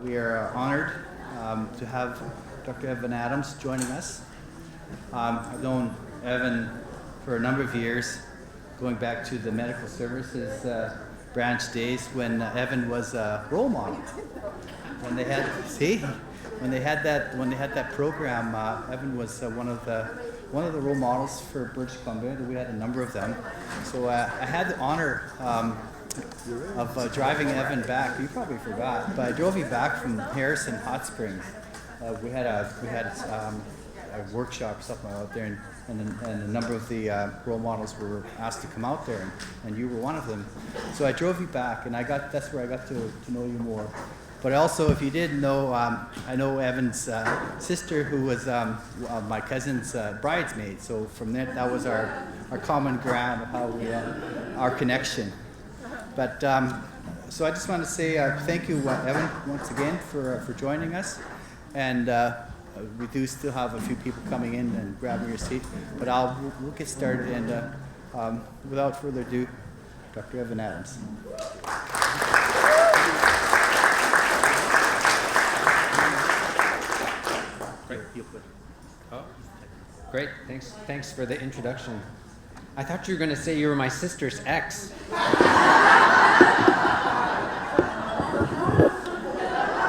We are honored to have Dr. Evan Adams joining us. I've known Evan for a number of years, going back to the medical services branch days when Evan was a role model. When they had that program, Evan was one of the role models for British Columbia. We had a number of them. So I had the honor of driving Evan back. You probably forgot, but I drove you back from Harrison Hot Springs. We had a workshop or something out there, and a number of the role models were asked to come out there, and you were one of them. So I drove you back, and that's where I got to know you more. But also, if you didn't know, I know Evan's sister, who was my cousin's bridesmaid. So from there, that was our common ground of how our connection. But so I just want to say thank you, Evan, once again for joining us. And we do still have a few people coming in and grabbing your seat. But we'll get started. And without further ado, Dr. Evan Adams. Great. Oh, great. Thanks for the introduction. I thought you were going to say you were my sister's ex.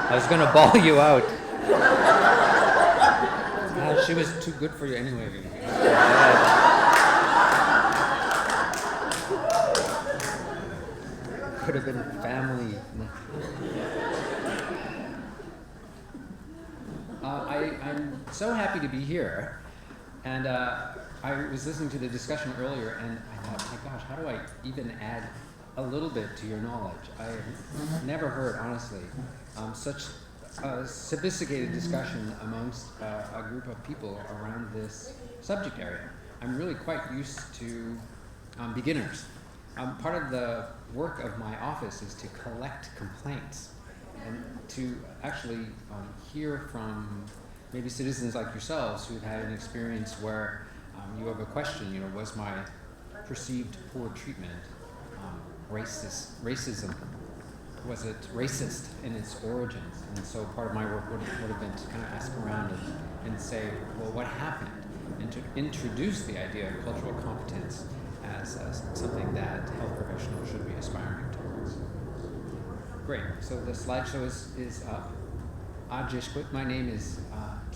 I was going to bawl you out. She was too good for you anyway. Could have been family. I'm so happy to be here, and I was listening to the discussion earlier, and I thought, my gosh, how do I even add a little bit to your knowledge? I've never heard, honestly, such a sophisticated discussion amongst a group of people around this subject area. I'm really quite used to beginners. Part of the work of my office is to collect complaints and to actually hear from maybe citizens like yourselves who've had an experience where you have a question, was my perceived poor treatment racism? Was it racist in its origins? And so part of my work would have been to kind of ask around and say, well, what happened? And to introduce the idea of cultural competence as something that health professionals should be aspiring towards. Great, so the slideshow is up. My name is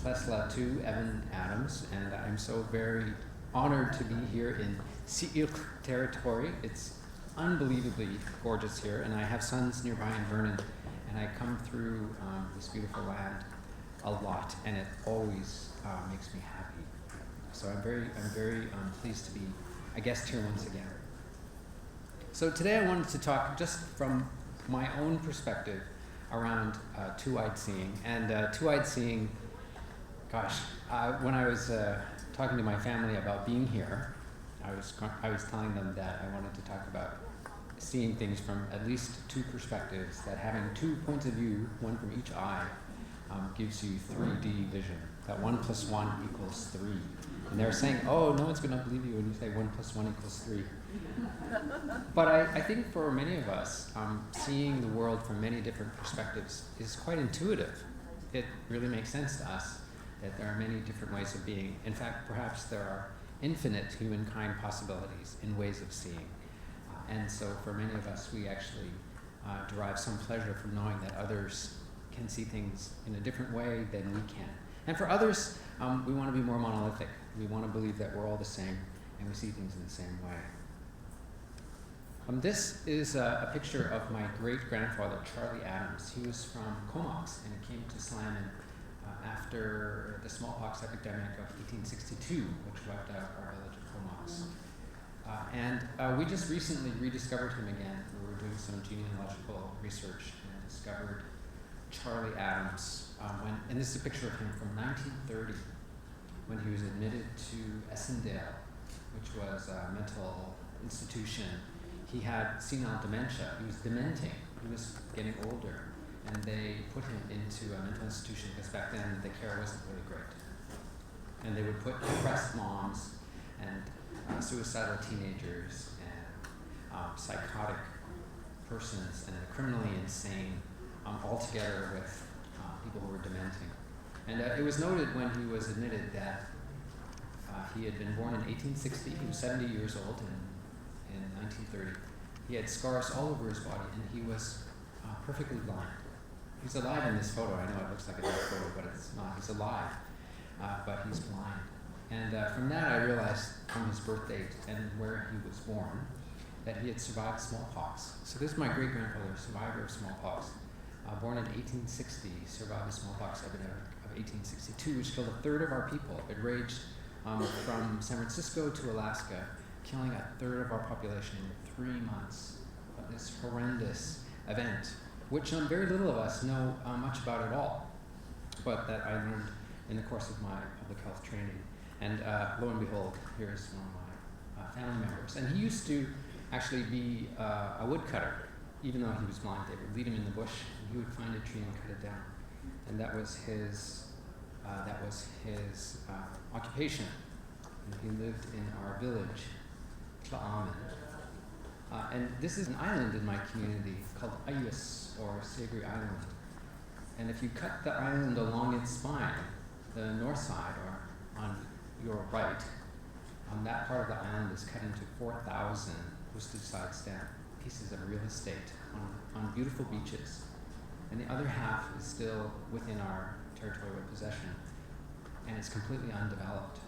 Tlesla 2 Evan Adams, and I'm so very honored to be here in Si'ilk territory. It's unbelievably gorgeous here, and I have sons nearby in Vernon, and I come through this beautiful land a lot, and it always makes me happy. So I'm very pleased to be a guest here once again. So today I wanted to talk just from my own perspective around two-eyed seeing. And two-eyed seeing, gosh, when I was talking to my family about being here, I was telling them that I wanted to talk about seeing things from at least two perspectives, that having 2 points of view, one from each eye, gives you 3D vision, that 1 + 1 = 3. And they're saying, oh, no one's going to believe you when you say 1 + 1 = 3. But I think for many of us, seeing the world from many different perspectives is quite intuitive. It really makes sense to us that there are many different ways of being. In fact, perhaps there are infinite humankind possibilities in ways of seeing. And so for many of us, we actually derive some pleasure from knowing that others can see things in a different way than we can. And for others, we want to be more monolithic. We want to believe that we're all the same and we see things in the same way. This is a picture of my great-grandfather, Charlie Adams. He was from Comox and came to Slammin after the smallpox epidemic of 1862, which wiped out our village of Comox. And we just recently rediscovered him again. We were doing some genealogical research and discovered Charlie Adams. And this is a picture of him from 1930, when he was admitted to Essendale, which was a mental institution. He had senile dementia. He was dementing. He was getting older. And they put him into a mental institution because back then the care wasn't really great. And they would put depressed moms and suicidal teenagers and psychotic persons and criminally insane all together with people who were dementing. And it was noted when he was admitted that he had been born in 1860. He was 70 years old in 1930. He had scars all over his body, and he was perfectly blind. He's alive in this photo. I know it looks like a dead photo, but it's not. He's alive, but he's blind. And from that, I realized from his birth date and where he was born that he had survived smallpox. So this is my great-grandfather, survivor of smallpox, born in 1860, survived the smallpox epidemic of 1862, which killed a third of our people. It raged from San Francisco to Alaska, killing a third of our population in 3 months. This horrendous event, which very little of us know much about at all, but that I learned in the course of my public health training. And lo and behold, here's one of my family members. And he used to actually be a woodcutter. Even though he was blind, they would lead him in the bush, and he would find a tree and cut it down. And that was his occupation. And he lived in our village, Tla'amin. And this is an island in my community called Ayus, or Savory Island. And if you cut the island along its spine, the north side, or on your right, that part of the island is cut into 4,000 postage-side stamp pieces of real estate on beautiful beaches. And the other half is still within our territorial possession, and it's completely undeveloped.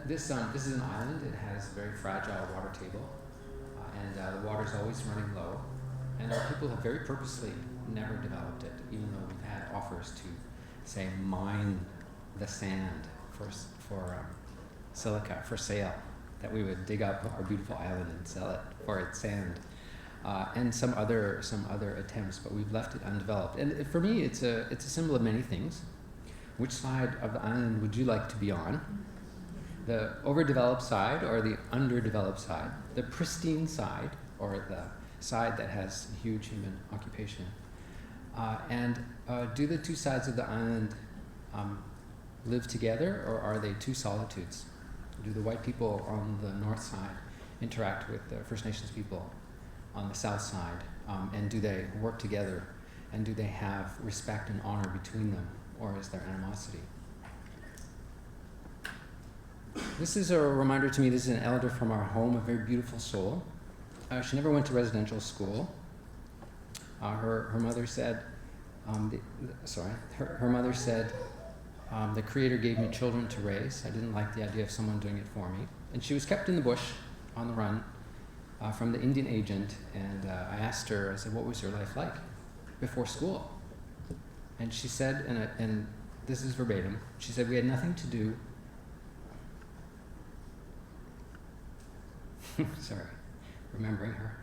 This is an island. It has a very fragile water table, and the water is always running low. And our people have very purposely never developed it, even though we've had offers to, say, mine the sand for silica for sale, that we would dig up our beautiful island and sell it for its sand, and some other attempts, but we've left it undeveloped. And for me, it's a symbol of many things. Which side of the island would you like to be on? The overdeveloped side or the underdeveloped side? The pristine side or the side that has huge human occupation? And do the two sides of the island live together, or are they two solitudes? Do the white people on the north side interact with the First Nations people on the south side? And do they work together? And do they have respect and honor between them? Or is there animosity? This is a reminder to me. This is an elder from our home, a very beautiful soul. She never went to residential school. Her mother said, her mother said, the Creator gave me children to raise. I didn't like the idea of someone doing it for me. And she was kept in the bush on the run from the Indian agent. And I asked her, I said, what was your life like before school? And she said, and this is verbatim, she said, we had nothing to do. Sorry, remembering her.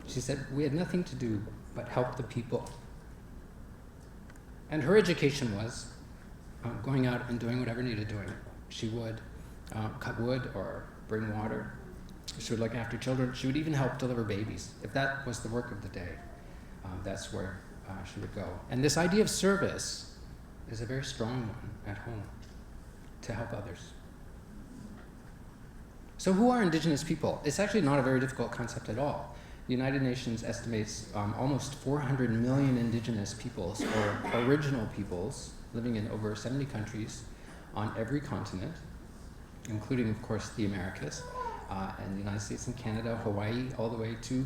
She said, we had nothing to do but help the people. And her education was going out and doing whatever needed doing. She would cut wood or bring water. She would look after children. She would even help deliver babies. If that was the work of the day, that's where she would go. And this idea of service is a very strong one at home, to help others. So who are Indigenous people? It's actually not a very difficult concept at all. The United Nations estimates almost 400 million Indigenous peoples, or original peoples, living in over 70 countries on every continent, including, of course, the Americas, and the United States and Canada, Hawaii, all the way to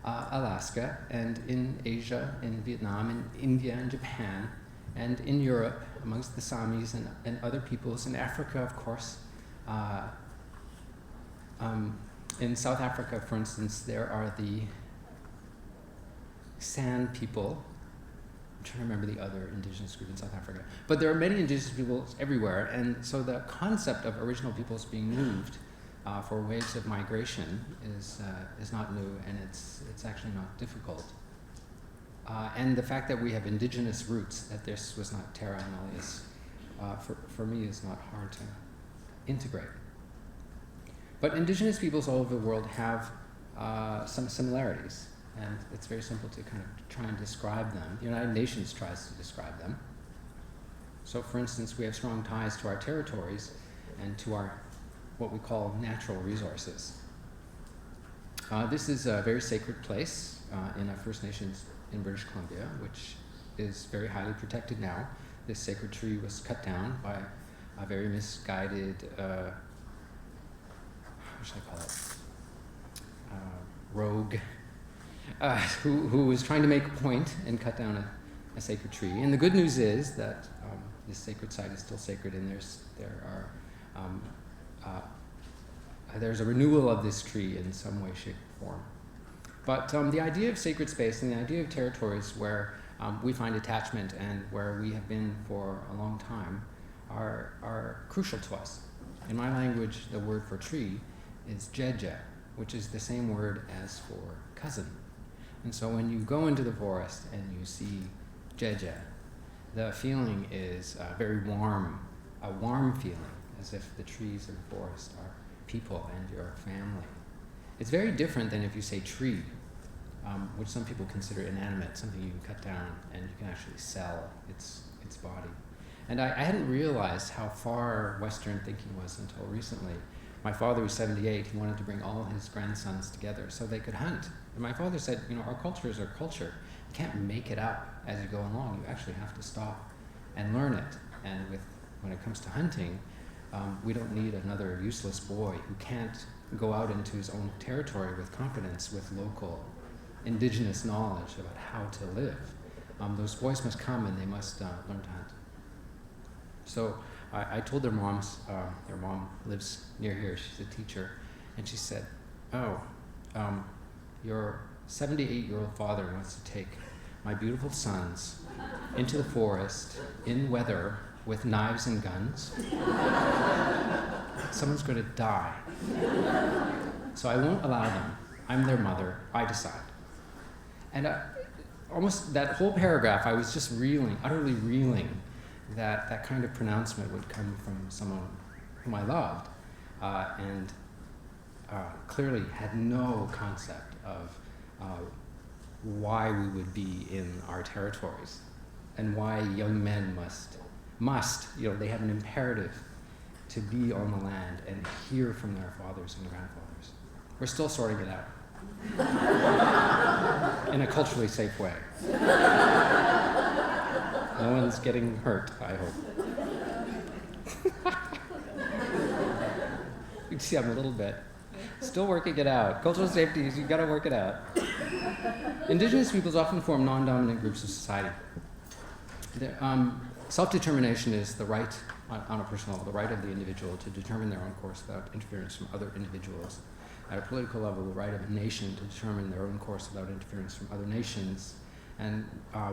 Alaska, and in Asia, in Vietnam, in India, and Japan, and in Europe, amongst the Samis and other peoples, in Africa, of course. In South Africa, for instance, there are the San people. I'm trying to remember the other indigenous group in South Africa. But there are many indigenous peoples everywhere, and so the concept of original peoples being moved for waves of migration is not new, and it's actually not difficult. And the fact that we have indigenous roots, that this was not terra nullius, for me is not hard to integrate. But indigenous peoples all over the world have some similarities, and it's very simple to kind of try and describe them. The United Nations tries to describe them. So for instance, we have strong ties to our territories and to our, what we call natural resources. This is a very sacred place in a First Nations in British Columbia, which is very highly protected now. This sacred tree was cut down by a very misguided, what should I call it, rogue, who was trying to make a point and cut down a sacred tree. And the good news is that this sacred site is still sacred, and there's a renewal of this tree in some way, shape, or form. But the idea of sacred space and the idea of territories where we find attachment and where we have been for a long time are crucial to us. In my language, the word for tree is jeje, which is the same word as for cousin. And so when you go into the forest and you see jeje, the feeling is very warm, a warm feeling, as if the trees in the forest are people and your family. It's very different than if you say tree, which some people consider inanimate, something you can cut down and you can actually sell its body. And I hadn't realized how far Western thinking was until recently. My father was 78, he wanted to bring all his grandsons together so they could hunt. And my father said, our culture is our culture. You can't make it up as you go along. You actually have to stop and learn it. And when it comes to hunting, we don't need another useless boy who can't go out into his own territory with confidence, with local indigenous knowledge about how to live. Those boys must come and they must learn to hunt. So I told their moms, their mom lives near here, she's a teacher, and she said, your 78-year-old father wants to take my beautiful sons into the forest in weather with knives and guns. Someone's going to die. So I won't allow them. I'm their mother. I decide. And almost that whole paragraph, I was just reeling, utterly reeling, that kind of pronouncement would come from someone whom I loved, and clearly had no concept of why we would be in our territories and why young men must, they have an imperative to be on the land and hear from their fathers and grandfathers. We're still sorting it out in a culturally safe way. No one's getting hurt, I hope. You can see I'm a little bit still working it out. Cultural safety is, you gotta work it out. Indigenous peoples often form non-dominant groups of society. Self-determination is the right, on a personal level, the right of the individual to determine their own course without interference from other individuals. At a political level, the right of a nation to determine their own course without interference from other nations. And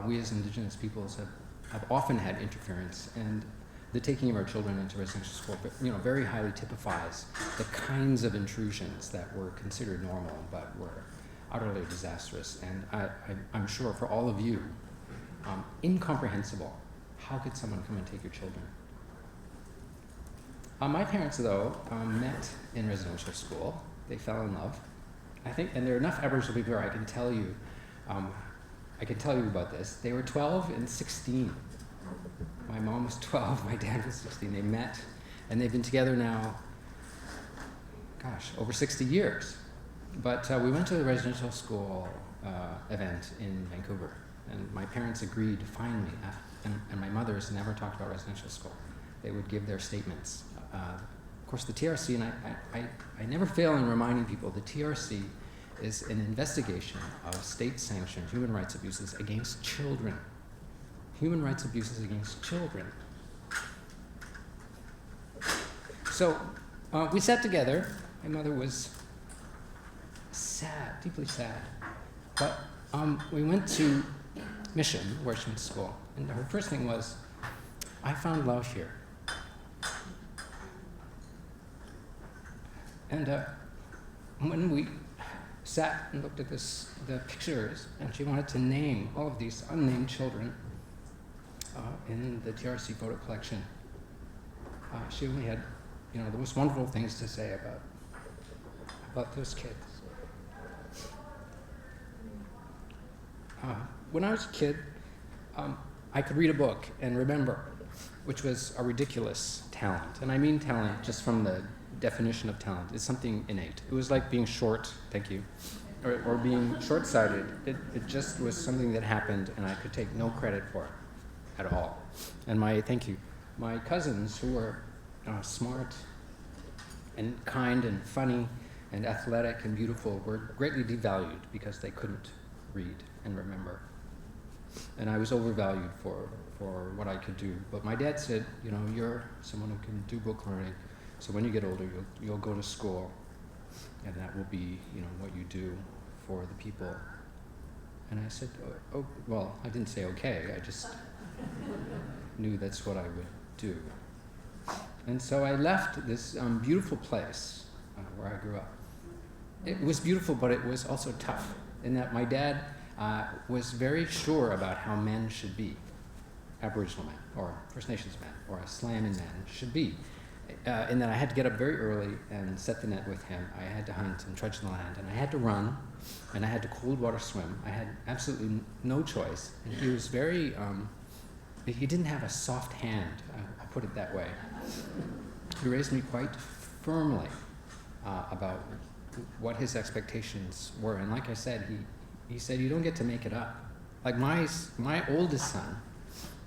we as Indigenous peoples have often had interference, and the taking of our children into residential school, very highly typifies the kinds of intrusions that were considered normal but were utterly disastrous. And I'm sure for all of you, incomprehensible. How could someone come and take your children? My parents, though, met in residential school. They fell in love, I think, and there are enough Aboriginal people here I can tell you about this. They were 12 and 16. My mom was 12, my dad was 16. They met, and they've been together now, over 60 years. But we went to the residential school event in Vancouver, and my parents agreed finally, and my mother's never talked about residential school. They would give their statements. Of course, the TRC, and I never fail in reminding people, the TRC is an investigation of state-sanctioned human rights abuses against children. Human rights abuses against children. So we sat together. My mother was sad, deeply sad. But we went to Mission, where she went to school. And her first thing was, I found love here. And when we sat and looked at the pictures, and she wanted to name all of these unnamed children in the TRC photo collection, she only had, the most wonderful things to say about those kids. When I was a kid, I could read a book and remember, which was a ridiculous talent. And I mean talent just from the definition of talent. It's something innate. It was like being short, thank you, or being short-sighted. It just was something that happened, and I could take no credit for it at all. And thank you, my cousins, who were smart and kind and funny and athletic and beautiful, were greatly devalued because they couldn't read and remember. And I was overvalued for what I could do. But my dad said, you're someone who can do book learning, so when you get older, you'll go to school, and that will be, what you do for the people. And I said, oh, well, I didn't say okay, I just knew that's what I would do. And so I left this beautiful place where I grew up. It was beautiful, but it was also tough, in that my dad was very sure about how men should be, Aboriginal men, or First Nations men, or a Slamin man should be. In that I had to get up very early and set the net with him. I had to hunt and trudge the land, and I had to run, and I had to cold water swim. I had absolutely no choice. And he was very, he didn't have a soft hand, I'll put it that way. He raised me quite firmly about what his expectations were. And like I said, he said, you don't get to make it up. Like my oldest son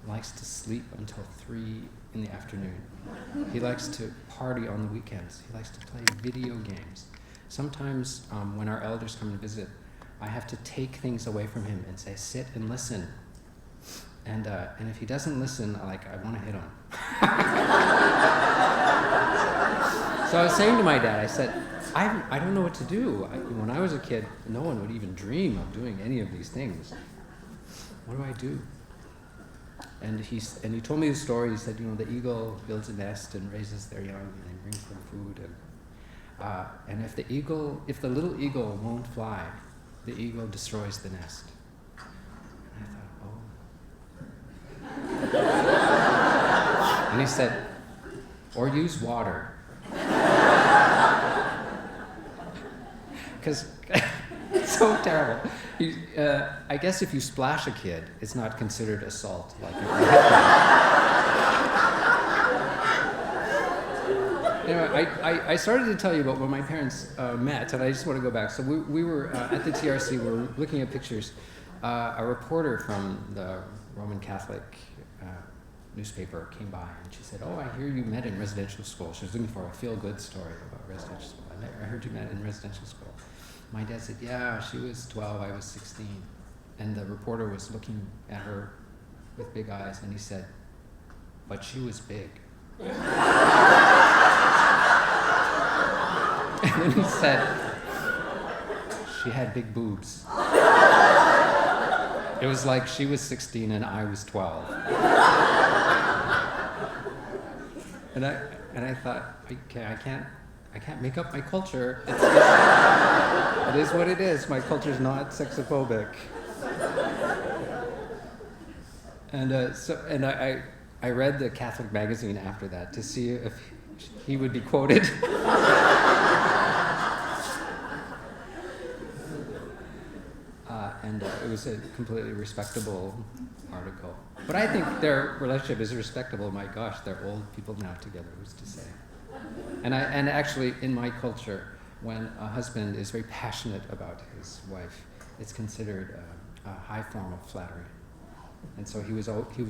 likes to sleep until 3 in the afternoon. He likes to party on the weekends. He likes to play video games. Sometimes when our elders come to visit, I have to take things away from him and say, sit and listen. And if he doesn't listen, I want to hit him. So I was saying to my dad, I said, I don't know what to do. When I was a kid, no one would even dream of doing any of these things. What do I do? And he told me the story. He said, the eagle builds a nest and raises their young, and they bring them food. And if the little eagle won't fly, the eagle destroys the nest. And I thought, oh. And he said, or use water. Because it's so terrible. I guess if you splash a kid, it's not considered assault. Like if you hit them. Anyway, I started to tell you about when my parents met, and I just want to go back. So we were at the TRC, we were looking at pictures. A reporter from the Roman Catholic newspaper came by, and she said, oh, I hear you met in residential school. She was looking for a feel-good story about residential school. I heard you met in residential school. My dad said, yeah, she was 12, I was 16. And the reporter was looking at her with big eyes, and he said, but she was big. And then he said, she had big boobs. It was like she was 16 and I was 12. And I thought, okay, I can't make up my culture. It is what it is. My culture's not sexophobic. And I read the Catholic magazine after that to see if he would be quoted. And it was a completely respectable article. But I think their relationship is respectable. My gosh, they're old people now together, who's to say? And actually, in my culture, when a husband is very passionate about his wife, it's considered a high form of flattery. And so he was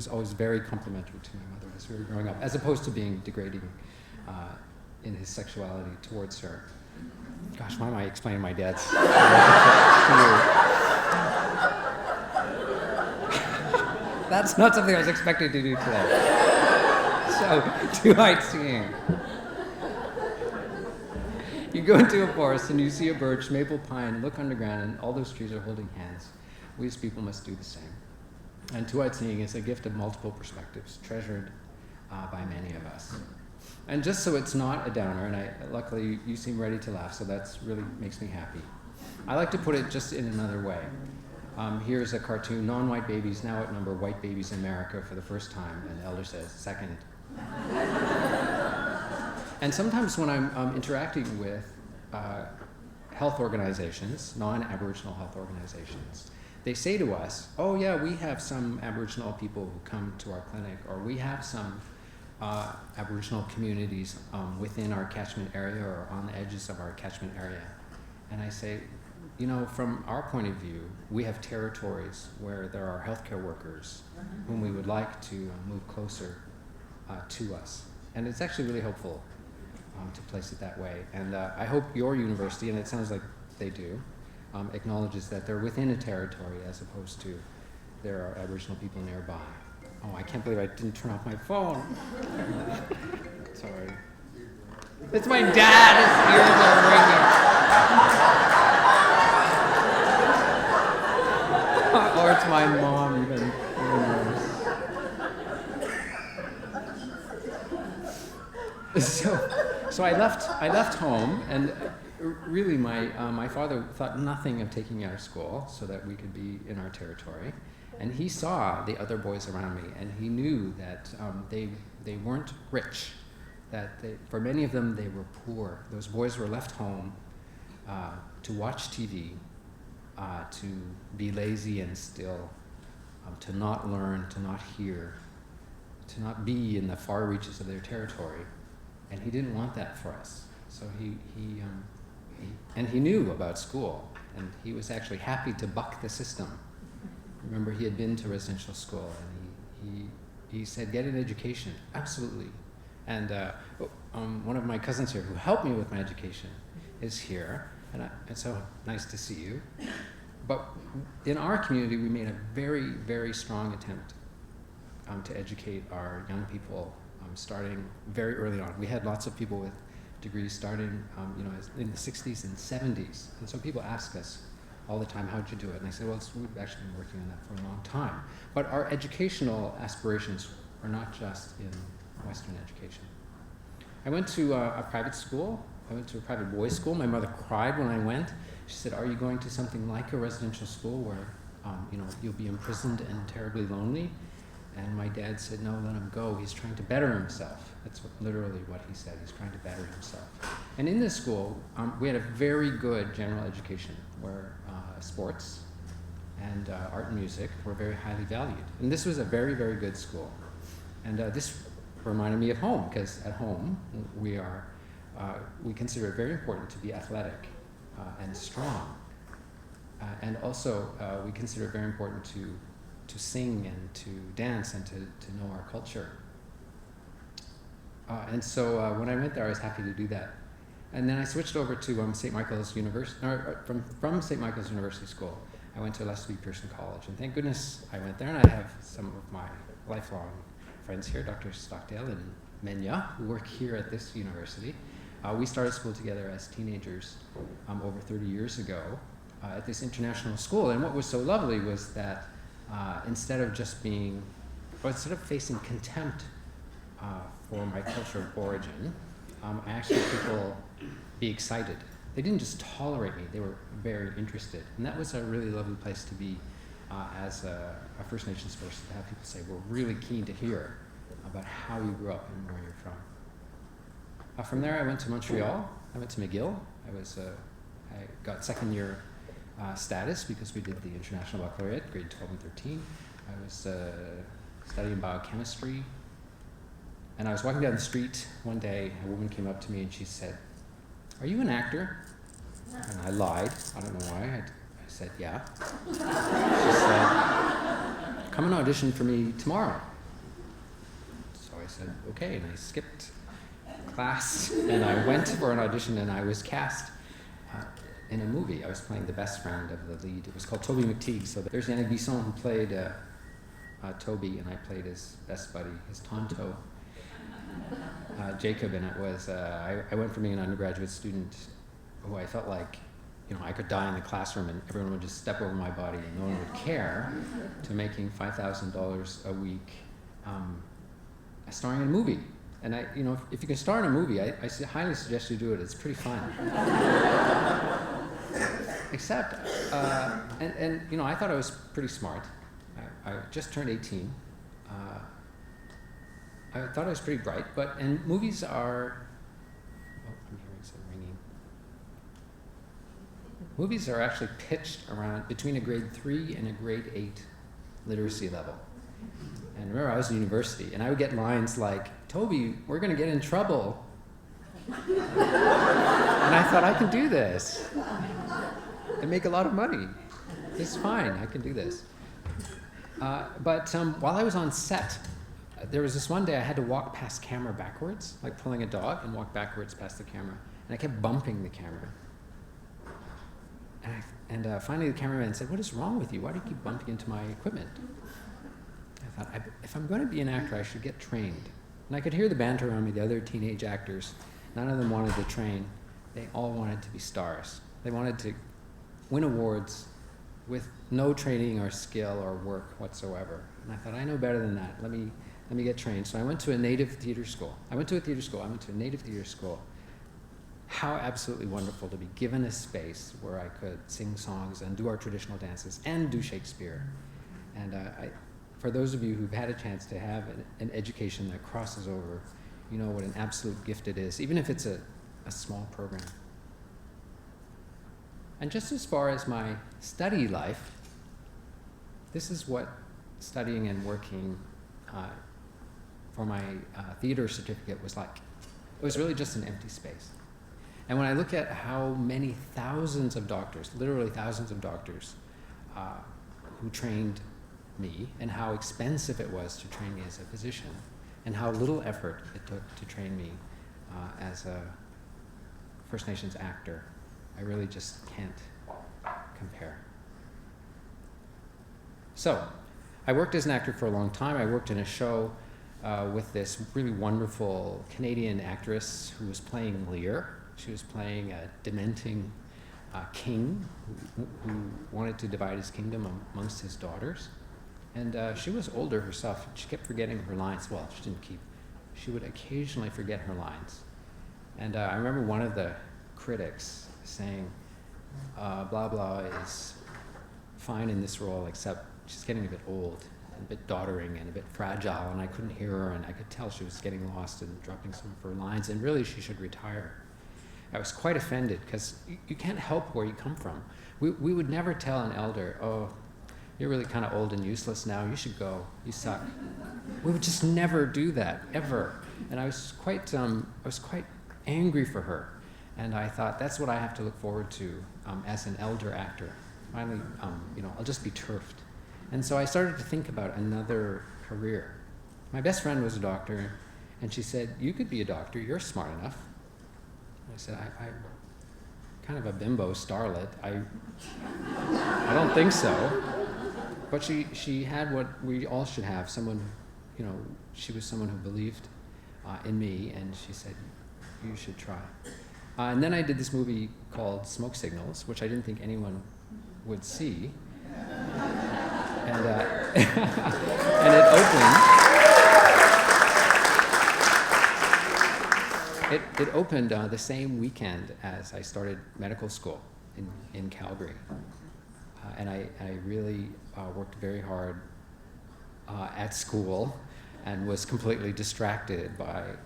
always very complimentary to my mother as we were growing up, as opposed to being degrading in his sexuality towards her. Gosh, why am I explaining my dad's relationship to you? That's not something I was expecting to do today. So, two-eyed seeing. You go into a forest and you see a birch, maple, pine, look underground, and all those trees are holding hands. We as people must do the same. And two-eyed seeing is a gift of multiple perspectives, treasured by many of us. And just so it's not a downer, and luckily you seem ready to laugh, so that's really makes me happy. I like to put it just in another way. Here's a cartoon, non-white babies now outnumber white babies in America for the first time, and the elder says, second. And sometimes when I'm interacting with health organizations, non-Aboriginal health organizations, they say to us, oh yeah, we have some Aboriginal people who come to our clinic, or we have some Aboriginal communities within our catchment area or on the edges of our catchment area. And I say, from our point of view, we have territories where there are healthcare workers whom we would like to move closer to us. And it's actually really helpful to place it that way. And I hope your university, and it sounds like they do, acknowledges that they're within a territory as opposed to there are Aboriginal people nearby. Oh, I can't believe I didn't turn off my phone. Sorry. It's my dad. His ears are ringing. Or it's my mom even. So I left home, and really my father thought nothing of taking me out of school so that we could be in our territory. And he saw the other boys around me, and he knew that they weren't rich, that for many of them they were poor. Those boys were left home to watch TV, to be lazy and still, to not learn, to not hear, to not be in the far reaches of their territory. And he didn't want that for us. So he knew about school, and he was actually happy to buck the system. Remember, he had been to residential school, and he said, get an education, absolutely. And one of my cousins here who helped me with my education is here, and it's so nice to see you. But in our community, we made a very, very strong attempt to educate our young people starting very early on. We had lots of people with degrees starting in the 60s and 70s. And so people ask us all the time, how'd you do it? And I say, well, we've actually been working on that for a long time. But our educational aspirations are not just in Western education. I went to a private school. I went to a private boys' school. My mother cried when I went. She said, are you going to something like a residential school where you'll be imprisoned and terribly lonely? And my dad said, no, let him go. He's trying to better himself. That's literally what he said. He's trying to better himself. And in this school, we had a very good general education where sports and art and music were very highly valued. And this was a very, very good school. And this reminded me of home, because at home we consider it very important to be athletic and strong. And also we consider it very important to sing and to dance and to know our culture. And so when I went there, I was happy to do that. And then I switched over to St. Michael's University, from St. Michael's University School. I went to Leslie Pearson College, and thank goodness I went there, and I have some of my lifelong friends here, Dr. Stockdale and Menya, who work here at this university. We started school together as teenagers over 30 years ago at this international school, and what was so lovely was that instead of facing contempt for my culture of origin, I actually had people be excited. They didn't just tolerate me, they were very interested. And that was a really lovely place to be as a First Nations person, to have people say, we're really keen to hear about how you grew up and where you're from. From there I went to Montreal, I went to McGill. I got second year status because we did the International Baccalaureate, grade 12 and 13. I was studying biochemistry, and I was walking down the street one day. A woman came up to me and she said, are you an actor? And I lied. I don't know why. I said, yeah. She said, come and audition for me tomorrow. So I said, okay, and I skipped class, and I went for an audition, and I was cast in a movie. I was playing the best friend of the lead. It was called Toby McTeague. So there's Yannick Bisson, who played Toby, and I played his best buddy, his tonto, Jacob. And it was, I went from being an undergraduate student who I felt like, I could die in the classroom and everyone would just step over my body and no one would care, to making $5,000 a week starring in a movie. And if you can star in a movie, I highly suggest you do it. It's pretty fun. Except, I thought I was pretty smart. I just turned 18. I thought I was pretty bright, and movies are, I'm hearing some ringing. Movies are actually pitched around between a grade 3 and a grade 8 literacy level. And remember, I was in university, and I would get lines like, Toby, we're going to get in trouble. And I thought, I can do this. and make a lot of money. It's fine. I can do this. But while I was on set, there was this one day I had to walk past camera backwards, like pulling a dog, and walk backwards past the camera. And I kept bumping the camera. And finally the cameraman said, "What is wrong with you? Why do you keep bumping into my equipment?" I thought, if I'm going to be an actor, I should get trained. And I could hear the banter around me, the other teenage actors. None of them wanted to train. They all wanted to be stars. They wanted to win awards with no training or skill or work whatsoever. And I thought, I know better than that. Let me get trained. So I went to a native theater school. I went to a native theater school. How absolutely wonderful to be given a space where I could sing songs and do our traditional dances and do Shakespeare. And for those of you who've had a chance to have an education that crosses over, you know what an absolute gift it is, even if it's a small program. And just as far as my study life, this is what studying and working for my theater certificate was like. It was really just an empty space. And when I look at how many thousands of doctors, literally thousands of doctors, who trained me, and how expensive it was to train me as a physician, and how little effort it took to train me as a First Nations actor, I really just can't compare. So, I worked as an actor for a long time. I worked in a show with this really wonderful Canadian actress who was playing Lear. She was playing a dementing king who wanted to divide his kingdom amongst his daughters. And she was older herself. She kept forgetting her lines. Well, she would occasionally forget her lines. And I remember one of the critics saying, blah blah is fine in this role, except she's getting a bit old and a bit doddering and a bit fragile, and I couldn't hear her, and I could tell she was getting lost and dropping some of her lines, and really she should retire. I was quite offended, because you can't help where you come from. We would never tell an elder, "Oh, you're really kind of old and useless now, you should go, you suck." We would just never do that, ever. And I was quite angry for her. And I thought, that's what I have to look forward to as an elder actor. Finally, I'll just be turfed. And so I started to think about another career. My best friend was a doctor, and she said, "You could be a doctor, you're smart enough." I said, I'm kind of a bimbo starlet. I don't think so. But she had what we all should have, someone, she was someone who believed in me, and she said, "You should try." And then I did this movie called Smoke Signals, which I didn't think anyone would see. And, and it opened. It opened the same weekend as I started medical school in Calgary. And I really worked very hard at school and was completely distracted by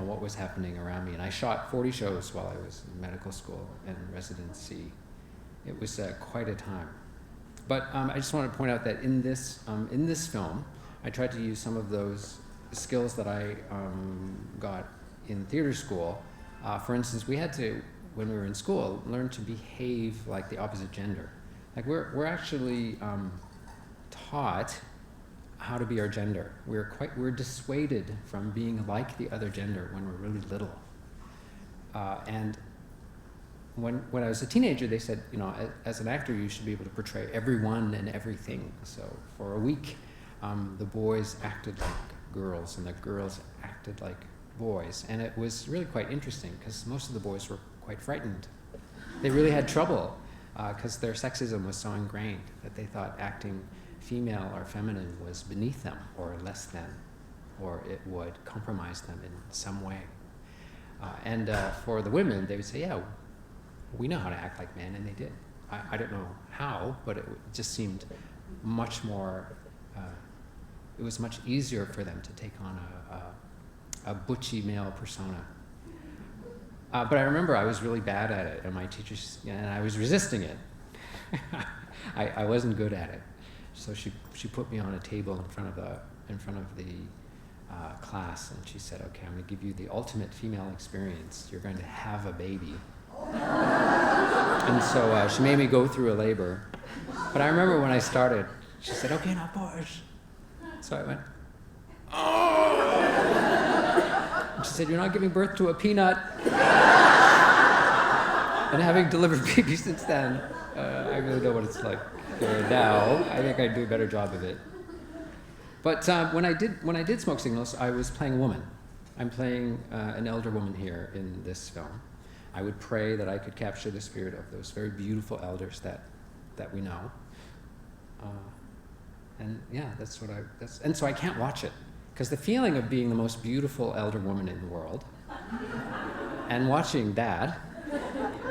what was happening around me. And I shot 40 shows while I was in medical school and residency. It was quite a time. But I just want to point out that in this film, I tried to use some of those skills that I got in theater school. For instance, we had to, when we were in school, learn to behave like the opposite gender. Like we're actually taught how to be our gender. We're dissuaded from being like the other gender when we're really little. And when I was a teenager, they said, as an actor, you should be able to portray everyone and everything. So for a week, the boys acted like girls and the girls acted like boys. And it was really quite interesting, because most of the boys were quite frightened. They really had trouble, because their sexism was so ingrained that they thought acting female or feminine was beneath them or less than, or it would compromise them in some way. And for the women, they would say, "Yeah, we know how to act like men," and they did. I don't know how, but it just seemed much more, it was much easier for them to take on a butchy male persona. But I remember I was really bad at it, and my teachers, and I was resisting it. I wasn't good at it. So she put me on a table in front of the class, and she said, "Okay, I'm going to give you the ultimate female experience. You're going to have a baby, And so she made me go through a labor. But I remember when I started, she said, okay, now push. So I went, oh. And she said, you're not giving birth to a peanut. And having delivered babies since then, I really know what it's like now. I think I do a better job of it. But when I did smoke signals, I was playing a woman. I'm playing an elder woman here in this film. I would pray that I could capture the spirit of those very beautiful elders that we know. And yeah, and so I can't watch it. Because the feeling of being the most beautiful elder woman in the world and watching Dad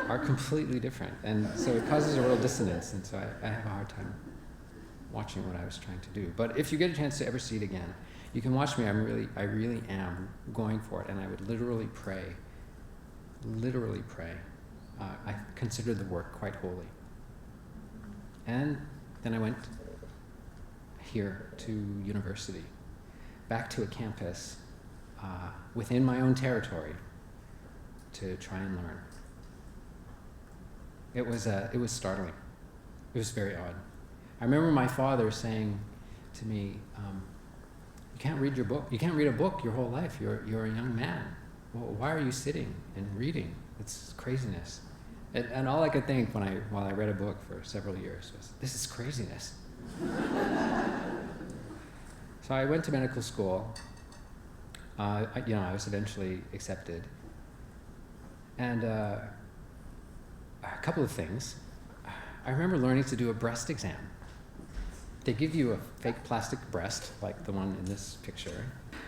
are completely different. And so it causes a real dissonance. And so I have a hard time watching what I was trying to do. But if you get a chance to ever see it again, you can watch me. I really am going for it. And I would literally pray. I consider the work quite holy. And then I went here to university, back to a campus within my own territory to try and learn. It was startling. It was very odd. I remember my father saying to me, "You can't read your book. You can't read a book your whole life. You're a young man. Well, why are you sitting and reading? It's craziness." And all I could think while I read a book for several years was, "This is craziness." So I went to medical school. I was eventually accepted. And a couple of things. I remember learning to do a breast exam. They give you a fake plastic breast, like the one in this picture,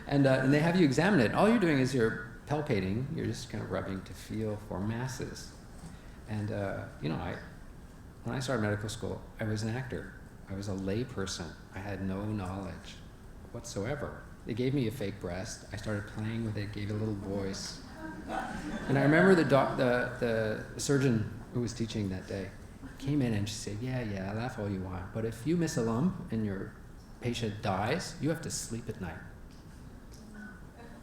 and they have you examine it. All you're doing is you're palpating. You're just kind of rubbing to feel for masses. And when I started medical school, I was an actor. I was a lay person. I had no knowledge whatsoever. They gave me a fake breast. I started playing with it, gave it a little voice. And I remember the surgeon who was teaching that day came in and she said, yeah, laugh all you want, but if you miss a lump and your patient dies, you have to sleep at night.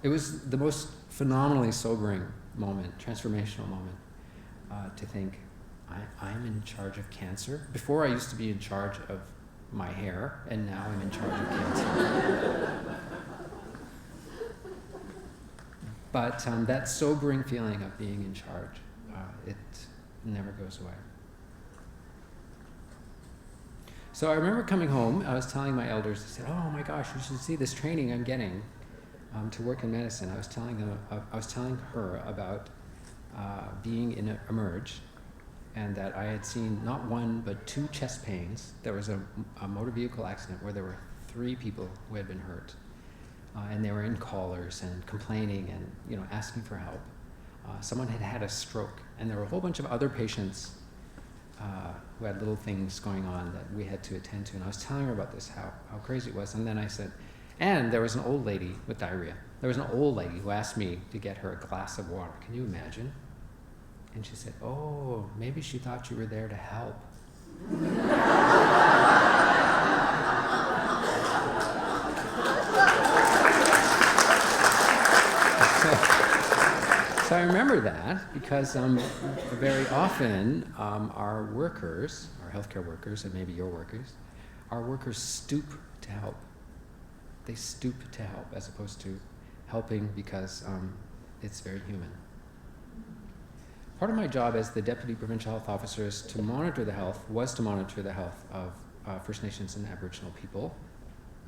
It was the most phenomenally sobering moment, transformational moment, to think, I'm in charge of cancer. Before I used to be in charge of my hair, and now I'm in charge of cancer. But that sobering feeling of being in charge, it never goes away. So I remember coming home, I was telling my elders, I said, oh my gosh, you should see this training I'm getting to work in medicine. I was telling her about being in Emerge, and that I had seen not one but 2 chest pains. There was a motor vehicle accident where there were 3 people who had been hurt, and they were in collars and complaining and asking for help. Someone had had a stroke, and there were a whole bunch of other patients who had little things going on that we had to attend to. And I was telling her about this, how crazy it was. And then I said, and there was an old lady with diarrhea. There was an old lady who asked me to get her a glass of water. Can you imagine? And she said, oh, maybe she thought you were there to help. So I remember that because very often our workers, our healthcare workers, and maybe your workers, our workers stoop to help. They stoop to help as opposed to helping because it's very human. Part of my job as the Deputy Provincial Health Officer was to monitor the health of First Nations and Aboriginal people.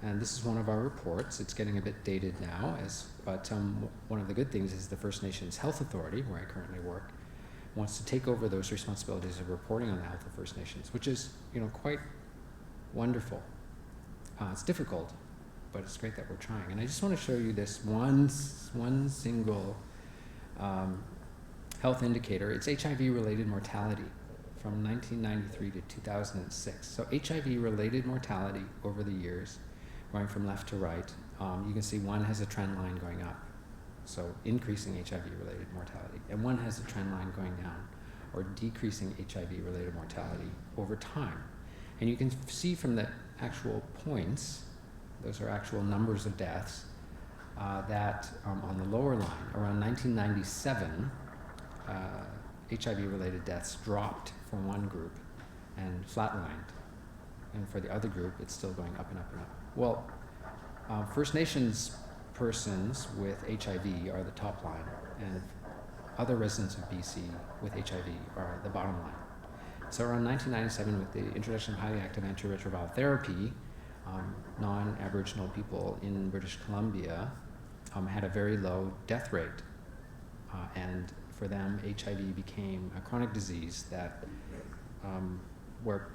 And this is one of our reports. It's getting a bit dated now, but one of the good things is the First Nations Health Authority, where I currently work, wants to take over those responsibilities of reporting on the health of First Nations, which is quite wonderful. It's difficult, but it's great that we're trying. And I just want to show you this one single health indicator. It's HIV-related mortality from 1993 to 2006. So HIV-related mortality over the years, going from left to right. You can see one has a trend line going up, so increasing HIV-related mortality, and one has a trend line going down, or decreasing HIV-related mortality over time. And you can see from the actual points, those are actual numbers of deaths, that on the lower line, around 1997, HIV-related deaths dropped for one group and flatlined. And for the other group, it's still going up and up and up. Well, First Nations persons with HIV are the top line, and other residents of BC with HIV are the bottom line. So around 1997, with the introduction of highly active antiretroviral therapy, non-Aboriginal people in British Columbia had a very low death rate. And for them, HIV became a chronic disease that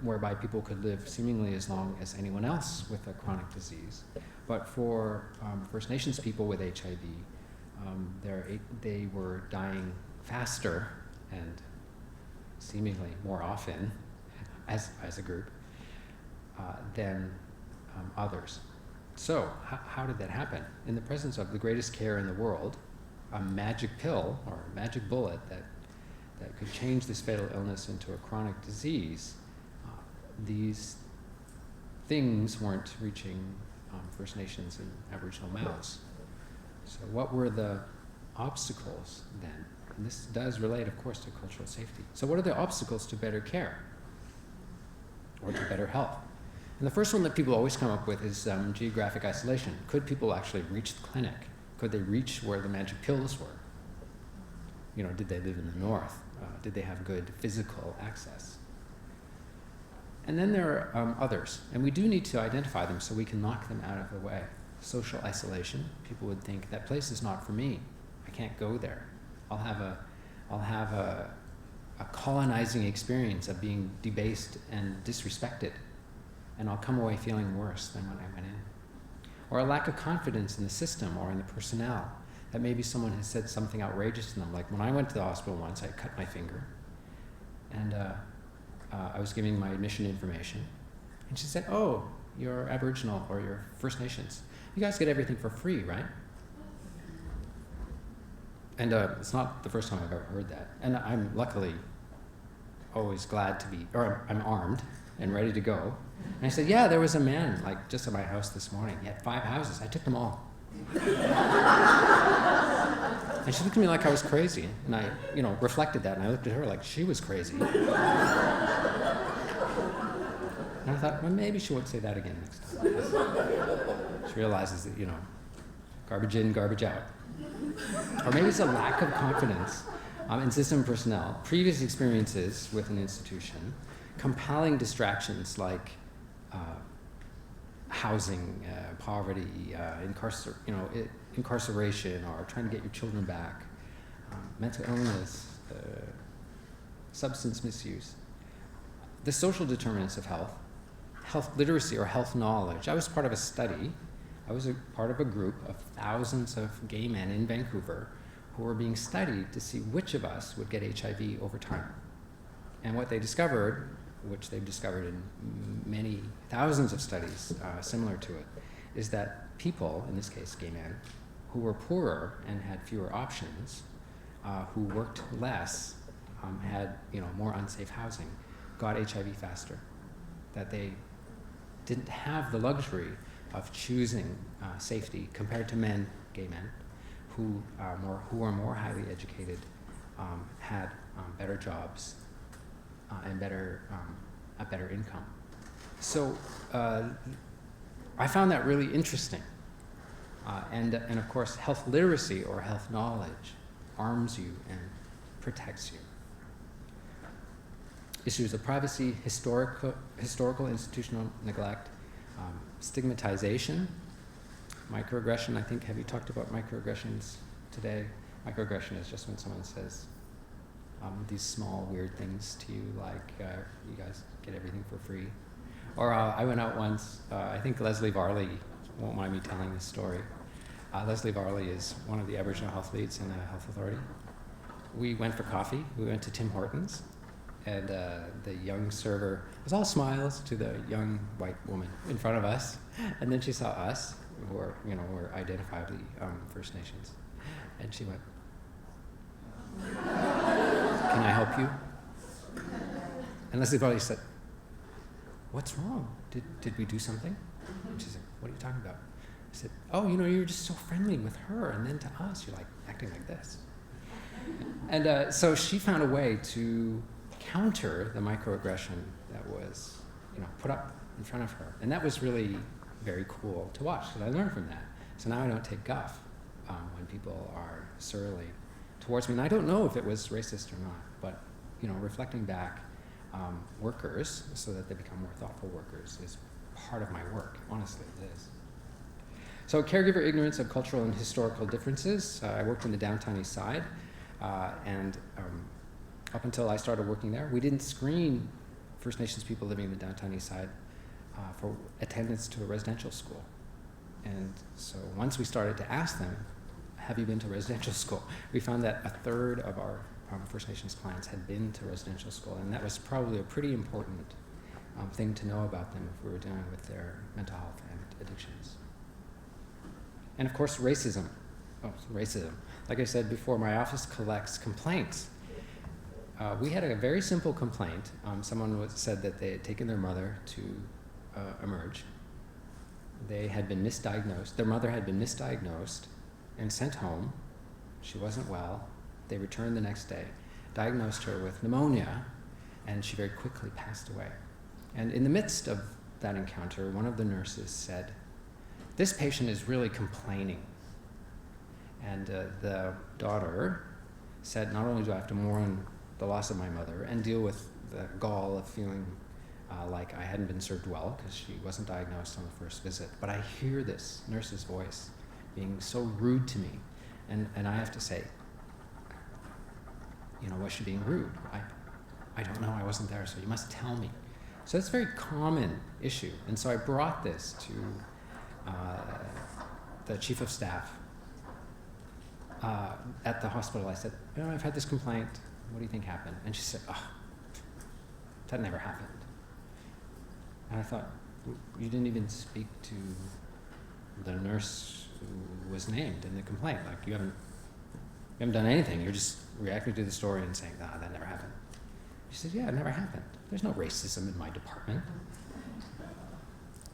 whereby people could live seemingly as long as anyone else with a chronic disease. But for First Nations people with HIV, they were dying faster and seemingly more often as a group than others. So how did that happen? In the presence of the greatest care in the world, a magic pill or a magic bullet that could change this fatal illness into a chronic disease, these things weren't reaching First Nations and Aboriginal mouths. So what were the obstacles then? And this does relate, of course, to cultural safety. So what are the obstacles to better care or to better health? And the first one that people always come up with is geographic isolation. Could people actually reach the clinic? Could they reach where the magic pills were? You know, did they live in the north? Did they have good physical access? And then there are others, and we do need to identify them so we can knock them out of the way. Social isolation. People would think that place is not for me. I can't go there. I'll have a colonizing experience of being debased and disrespected, and I'll come away feeling worse than when I went in. Or a lack of confidence in the system or in the personnel, that maybe someone has said something outrageous to them. Like when I went to the hospital once, I cut my finger, and I was giving my admission information, and she said, "Oh, you're Aboriginal or you're First Nations. You guys get everything for free, right?" And it's not the first time I've ever heard that. And I'm luckily always glad to be, or I'm armed and ready to go. And I said, "Yeah, there was a man like just at my house this morning. He had 5 houses. I took them all." And she looked at me like I was crazy. And I, reflected that, and I looked at her like she was crazy. And I thought, well, maybe she won't say that again next time. She realizes that, garbage in, garbage out. Or maybe it's a lack of confidence in system personnel, previous experiences with an institution, compelling distractions like housing, poverty, incarceration, or trying to get your children back, mental illness, substance misuse. The social determinants of health literacy or health knowledge. I was part of a study. I was a part of a group of thousands of gay men in Vancouver who were being studied to see which of us would get HIV over time. And what they discovered, which they've discovered in many thousands of studies similar to it, is that people, in this case gay men, who were poorer and had fewer options, who worked less, had more unsafe housing, got HIV faster. That they didn't have the luxury of choosing safety compared to men, gay men, who were more highly educated, had better jobs, and a better income. So I found that really interesting. And of course, health literacy or health knowledge arms you and protects you. Issues of privacy, historical institutional neglect, stigmatization, microaggression. I think, have you talked about microaggressions today? Microaggression is just when someone says these small weird things to you, like you guys get everything for free. Or I went out once, I think Leslie Varley won't mind me telling this story. Leslie Varley is one of the Aboriginal health leads in the Health Authority. We went for coffee. We went to Tim Hortons. And the young server was all smiles to the young white woman in front of us. And then she saw us, who were identifiably First Nations. And she went, "Can I help you?" And Leslie Barley said, "What's wrong? Did we do something?" And she said, "What are you talking about?" I said, "Oh, you were just so friendly with her, and then to us, you're like acting like this." And so she found a way to counter the microaggression that was, put up in front of her. And that was really very cool to watch, because I learned from that. So now I don't take guff when people are surly towards me. And I don't know if it was racist or not, but, reflecting back, workers, so that they become more thoughtful workers, is part of my work. Honestly, it is. So caregiver ignorance of cultural and historical differences. I worked in the downtown east side, and up until I started working there, we didn't screen First Nations people living in the downtown east side for attendance to a residential school. And so once we started to ask them, have you been to residential school? We found that a third of our First Nations clients had been to residential school, and that was probably a pretty important thing to know about them if we were dealing with their mental health and addictions. And of course, racism. Racism. Like I said before, my office collects complaints. We had a very simple complaint. Someone said that they had taken their mother to Emerge. They had been misdiagnosed. Their mother had been misdiagnosed and sent home. She wasn't well. They returned the next day, diagnosed her with pneumonia, and she very quickly passed away. And in the midst of that encounter, one of the nurses said, "This patient is really complaining." And the daughter said, "Not only do I have to mourn the loss of my mother and deal with the gall of feeling like I hadn't been served well because she wasn't diagnosed on the first visit, but I hear this nurse's voice being so rude to me. And I have to say, was she being rude? I don't know, I wasn't there, so you must tell me." So that's a very common issue. And so I brought this to the chief of staff at the hospital. I said, "I've had this complaint. What do you think happened?" And she said, "That never happened." And I thought, you didn't even speak to the nurse who was named in the complaint. Like, you haven't done anything. You're just reacting to the story and saying, that never happened. She said, "Yeah, it never happened. There's no racism in my department."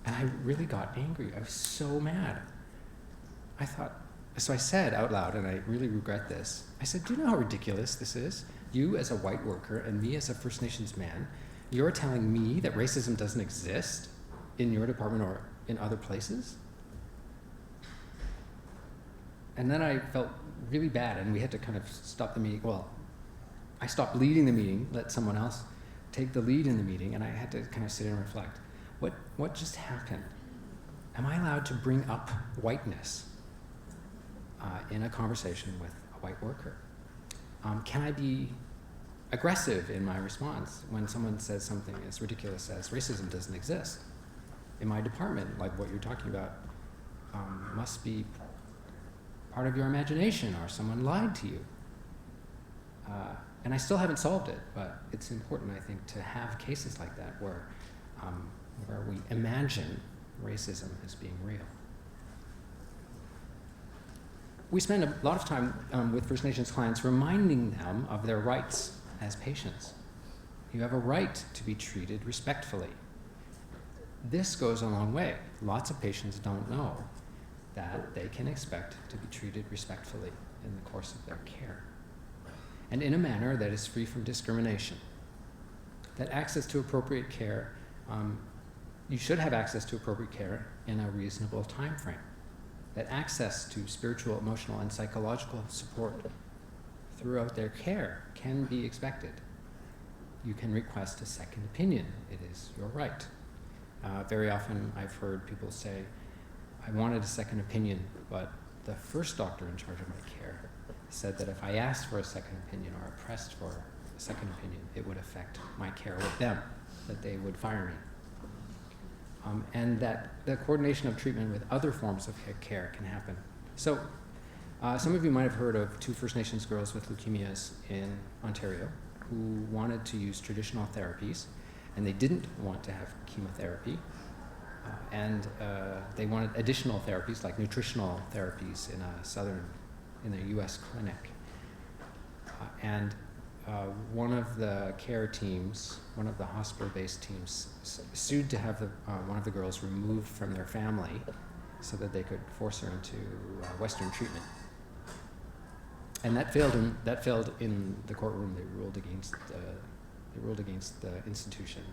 And I really got angry. I was so mad. So I said out loud, and I really regret this, I said, "Do you know how ridiculous this is? You as a white worker and me as a First Nations man, you're telling me that racism doesn't exist in your department or in other places?" And then I felt really bad, and we had to kind of stop the meeting. Well, I stopped leading the meeting, let someone else take the lead in the meeting, and I had to kind of sit and reflect. What just happened? Am I allowed to bring up whiteness in a conversation with a white worker? Can I be aggressive in my response when someone says something as ridiculous as racism doesn't exist in my department, like what you're talking about must be part of your imagination, or someone lied to you? And I still haven't solved it, but it's important, I think, to have cases like that where we imagine racism as being real. We spend a lot of time with First Nations clients reminding them of their rights as patients. You have a right to be treated respectfully. This goes a long way. Lots of patients don't know that they can expect to be treated respectfully in the course of their care, and in a manner that is free from discrimination. That access to appropriate care, you should have access to appropriate care in a reasonable time frame. That access to spiritual, emotional, and psychological support throughout their care can be expected. You can request a second opinion. It is your right. Very often I've heard people say, "I wanted a second opinion, but the first doctor in charge of my care said that if I asked for a second opinion or pressed for a second opinion, it would affect my care with them, that they would fire me." And that the coordination of treatment with other forms of care can happen. So some of you might have heard of 2 First Nations girls with leukemias in Ontario who wanted to use traditional therapies, and they didn't want to have chemotherapy, and they wanted additional therapies like nutritional therapies in a US clinic. And one of the care teams, one of the hospital-based teams, sued to have one of the girls removed from their family so that they could force her into Western treatment. And that failed in the courtroom. They ruled against the institution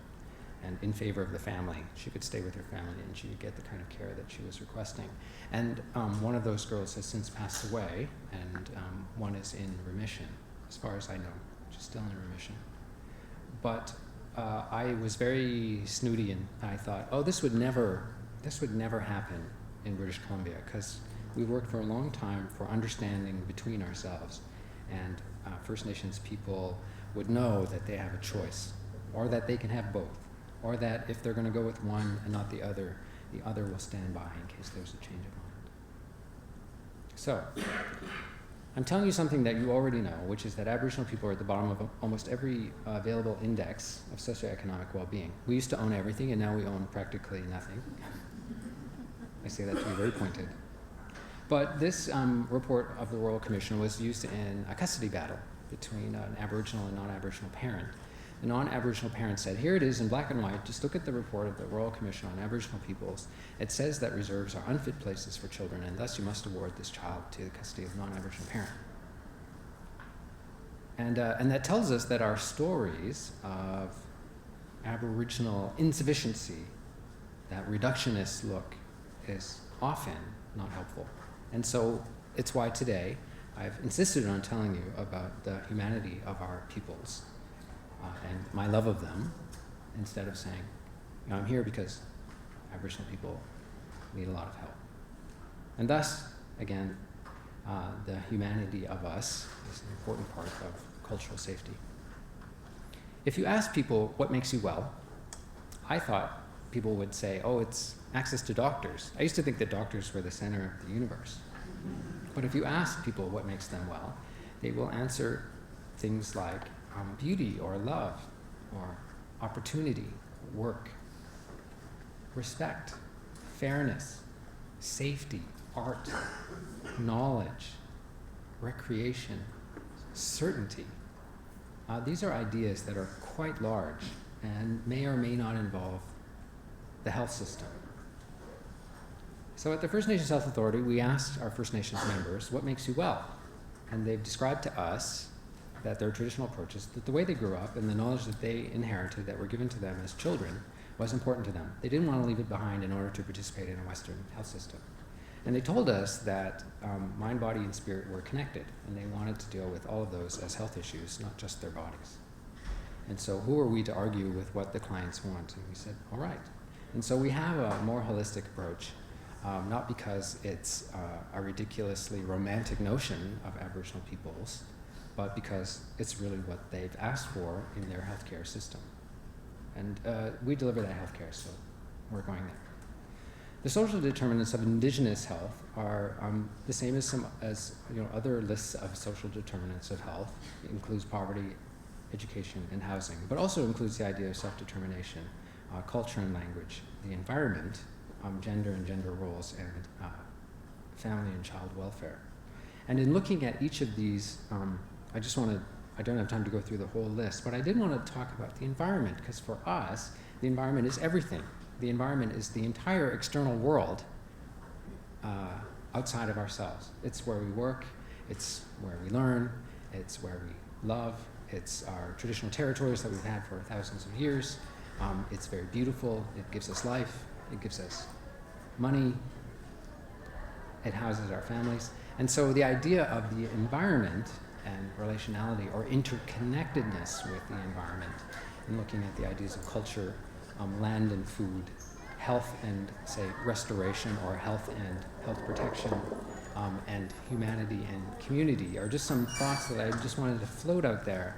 and in favor of the family. She could stay with her family and she would get the kind of care that she was requesting. And one of those girls has since passed away, and one is in remission, as far as I know. She's still in remission. But I was very snooty, and I thought, oh, this would never happen in British Columbia, because we worked for a long time for understanding between ourselves, and First Nations people would know that they have a choice, or that they can have both, or that if they're going to go with one and not the other will stand by in case there's a change of mind. So, I'm telling you something that you already know, which is that Aboriginal people are at the bottom of almost every available index of socioeconomic well-being. We used to own everything, and now we own practically nothing. I say that to be very pointed. But this report of the Royal Commission was used in a custody battle between an Aboriginal and non-Aboriginal parent. The non-Aboriginal parent said, here it is in black and white, just look at the report of the Royal Commission on Aboriginal Peoples. It says that reserves are unfit places for children, and thus you must award this child to the custody of a non-Aboriginal parent. And that tells us that our stories of Aboriginal insufficiency, that reductionist look, is often not helpful. And so it's why today I've insisted on telling you about the humanity of our peoples and my love of them, instead of saying, I'm here because Aboriginal people need a lot of help. And thus, again, the humanity of us is an important part of cultural safety. If you ask people what makes you well, I thought people would say, oh, it's access to doctors. I used to think that doctors were the center of the universe. But if you ask people what makes them well, they will answer things like beauty or love or opportunity, work, respect, fairness, safety, art, knowledge, recreation, certainty. These are ideas that are quite large and may or may not involve the health system. So at the First Nations Health Authority, we asked our First Nations members, what makes you well? And they've described to us that their traditional approaches, that the way they grew up and the knowledge that they inherited that were given to them as children was important to them. They didn't want to leave it behind in order to participate in a Western health system. And they told us that mind, body, and spirit were connected, and they wanted to deal with all of those as health issues, not just their bodies. And so who are we to argue with what the clients want? And we said, all right. And so we have a more holistic approach, not because it's a ridiculously romantic notion of Aboriginal peoples, but because it's really what they've asked for in their healthcare system. And we deliver that healthcare, so we're going there. The social determinants of Indigenous health are the same as other lists of social determinants of health. It includes poverty, education, and housing, but also includes the idea of self-determination, culture and language, the environment, gender and gender roles, and family and child welfare. And in looking at each of these, I don't have time to go through the whole list, but I did want to talk about the environment, because for us, the environment is everything. The environment is the entire external world outside of ourselves. It's where we work, it's where we learn, it's where we love, it's our traditional territories that we've had for thousands of years. It's very beautiful, it gives us life, it gives us money, it houses our families. And so the idea of the environment and relationality or interconnectedness with the environment, and looking at the ideas of culture, land and food, health and, say, restoration, or health and health protection, and humanity and community, are just some thoughts that I just wanted to float out there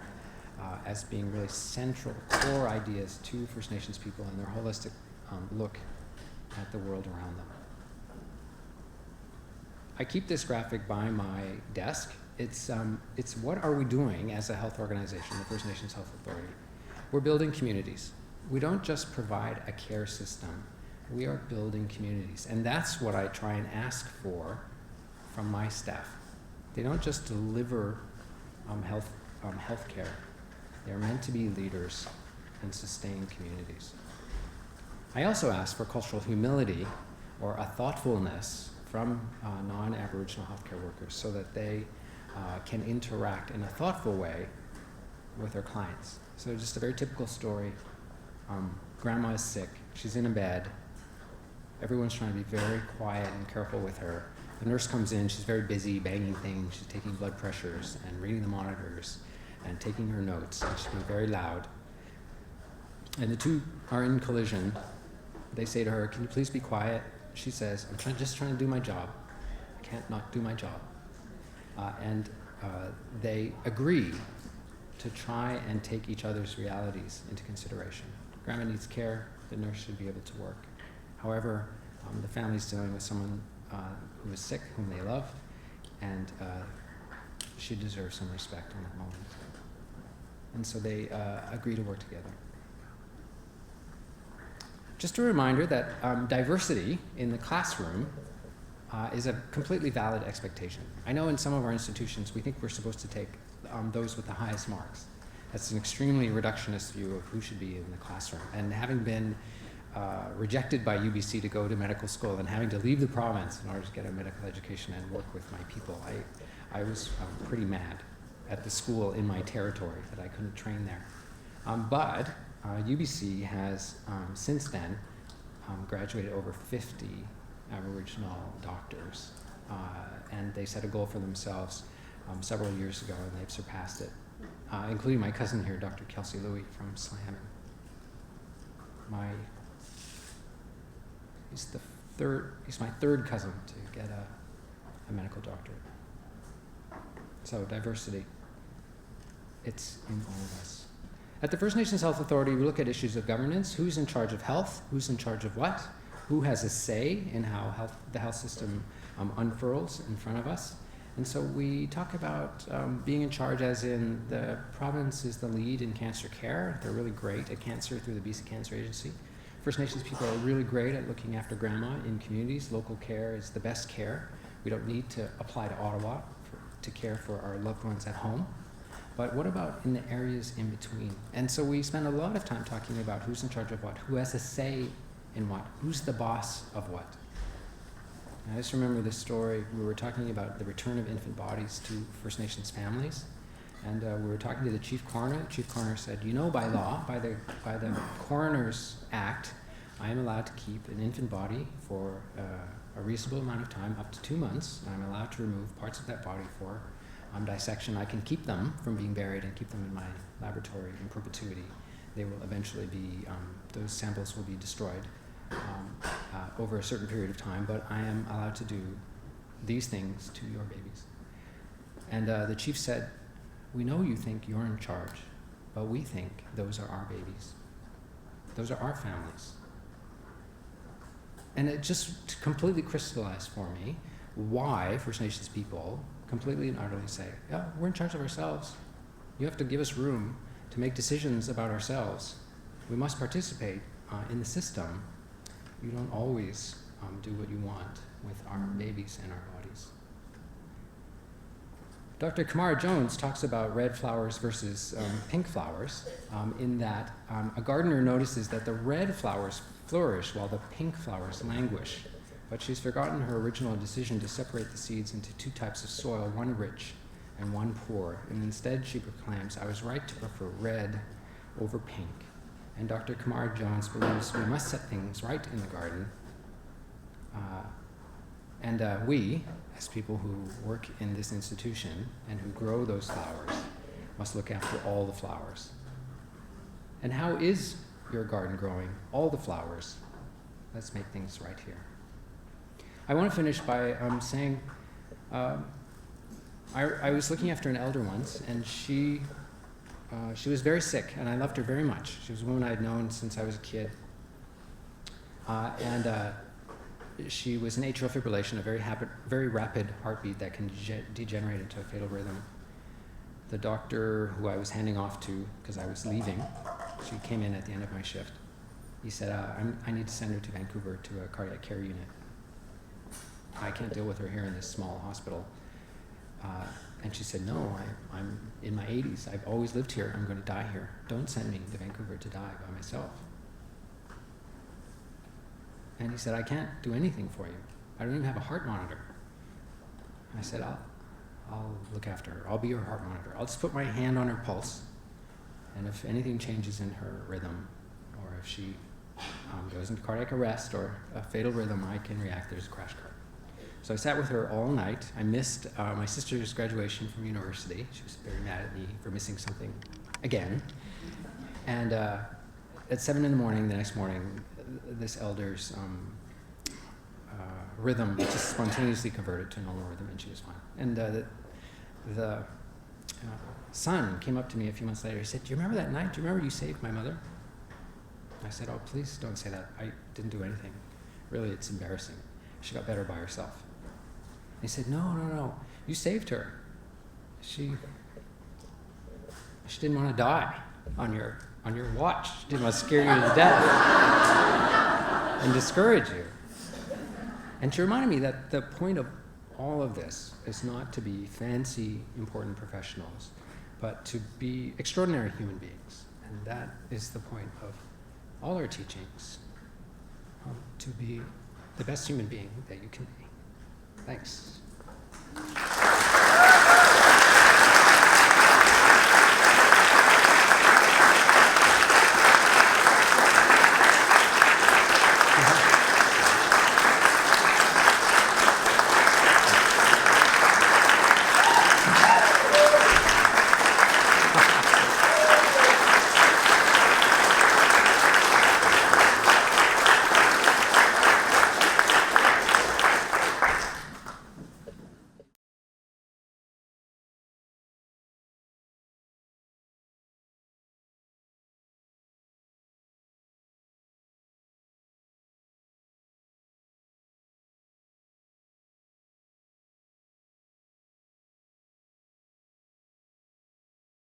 as being really central, core ideas to First Nations people and their holistic look at the world around them. I keep this graphic by my desk. It's what are we doing as a health organization, the First Nations Health Authority? We're building communities. We don't just provide a care system, we are building communities. And that's what I try and ask for from my staff. They don't just deliver health care. They're meant to be leaders and sustain communities. I also ask for cultural humility, or a thoughtfulness from non-Aboriginal healthcare workers, so that they can interact in a thoughtful way with her clients. So just a very typical story. Grandma is sick. She's in a bed. Everyone's trying to be very quiet and careful with her. The nurse comes in. She's very busy banging things. She's taking blood pressures and reading the monitors and taking her notes. And she's being very loud. And the two are in collision. They say to her, "Can you please be quiet?" She says, "I'm just trying to do my job. I can't not do my job." And they agree to try and take each other's realities into consideration. Grandma needs care. The nurse should be able to work. However, the family's dealing with someone who is sick, whom they love, and she deserves some respect in that moment. And so they agree to work together. Just a reminder that diversity in the classroom is a completely valid expectation. I know in some of our institutions we think we're supposed to take those with the highest marks. That's an extremely reductionist view of who should be in the classroom. And having been rejected by UBC to go to medical school and having to leave the province in order to get a medical education and work with my people, I was pretty mad at the school in my territory that I couldn't train there. But UBC has since then graduated over 50 Aboriginal doctors, and they set a goal for themselves several years ago, and they've surpassed it, including my cousin here, Dr. Kelsey Louie from Slam. He's my third cousin to get a medical doctorate. So diversity, it's in all of us. At the First Nations Health Authority, we look at issues of governance. Who's in charge of health? Who's in charge of what? Who has a say in how the health system unfurls in front of us? And so we talk about being in charge as in the province is the lead in cancer care. They're really great at cancer through the BC Cancer Agency. First Nations people are really great at looking after grandma in communities. Local care is the best care. We don't need to apply to Ottawa to care for our loved ones at home. But what about in the areas in between? And so we spend a lot of time talking about who's in charge of what, who has a say in what, who's the boss of what. And I just remember this story. We were talking about the return of infant bodies to First Nations families. And we were talking to the chief coroner. The chief coroner said, you know, by law, by the Coroner's Act, I am allowed to keep an infant body for a reasonable amount of time, up to 2 months. And I'm allowed to remove parts of that body for dissection. I can keep them from being buried and keep them in my laboratory in perpetuity. They will eventually be, those samples will be destroyed over a certain period of time, but I am allowed to do these things to your babies. And the chief said, we know you think you're in charge, but we think those are our babies. Those are our families. And it just completely crystallized for me why First Nations people completely and utterly say, yeah, we're in charge of ourselves. You have to give us room to make decisions about ourselves. We must participate in the system. You don't always do what you want with our babies and our bodies. Dr. Kamara Jones talks about red flowers versus pink flowers in that a gardener notices that the red flowers flourish while the pink flowers languish. But she's forgotten her original decision to separate the seeds into two types of soil, one rich and one poor. And instead, she proclaims, I was right to prefer red over pink. And Dr. Kamara Jones believes we must set things right in the garden. And we, as people who work in this institution and who grow those flowers, must look after all the flowers. And how is your garden growing? All the flowers. Let's make things right here. I want to finish by saying I was looking after an elder once, and she was very sick, and I loved her very much. She was a woman I had known since I was a kid. She was in atrial fibrillation, a very rapid heartbeat that can degenerate into a fatal rhythm. The doctor who I was handing off to, because I was leaving, she came in at the end of my shift. He said, I need to send her to Vancouver to a cardiac care unit. I can't deal with her here in this small hospital. And she said, no, I'm in my 80s. I've always lived here. I'm going to die here. Don't send me to Vancouver to die by myself. And he said, I can't do anything for you. I don't even have a heart monitor. I said, I'll I'll look after her. I'll be her heart monitor. I'll just put my hand on her pulse, and if anything changes in her rhythm, or if she goes into cardiac arrest or a fatal rhythm, I can react. There's a crash cart. So I sat with her all night. I missed my sister's graduation from university. She was very mad at me for missing something again. And at 7 in the morning, the next morning, this elder's rhythm just spontaneously converted to a normal rhythm, and she was fine. And the son came up to me a few months later. He said, "Do you remember that night? Do you remember you saved my mother?" I said, "Oh, please don't say that. I didn't do anything. Really, it's embarrassing. She got better by herself." He said, No. You saved her. She didn't want to die on your watch. She didn't want to scare you to death and discourage you." And she reminded me that the point of all of this is not to be fancy, important professionals, but to be extraordinary human beings. And that is the point of all our teachings, to be the best human being that you can be. Thanks.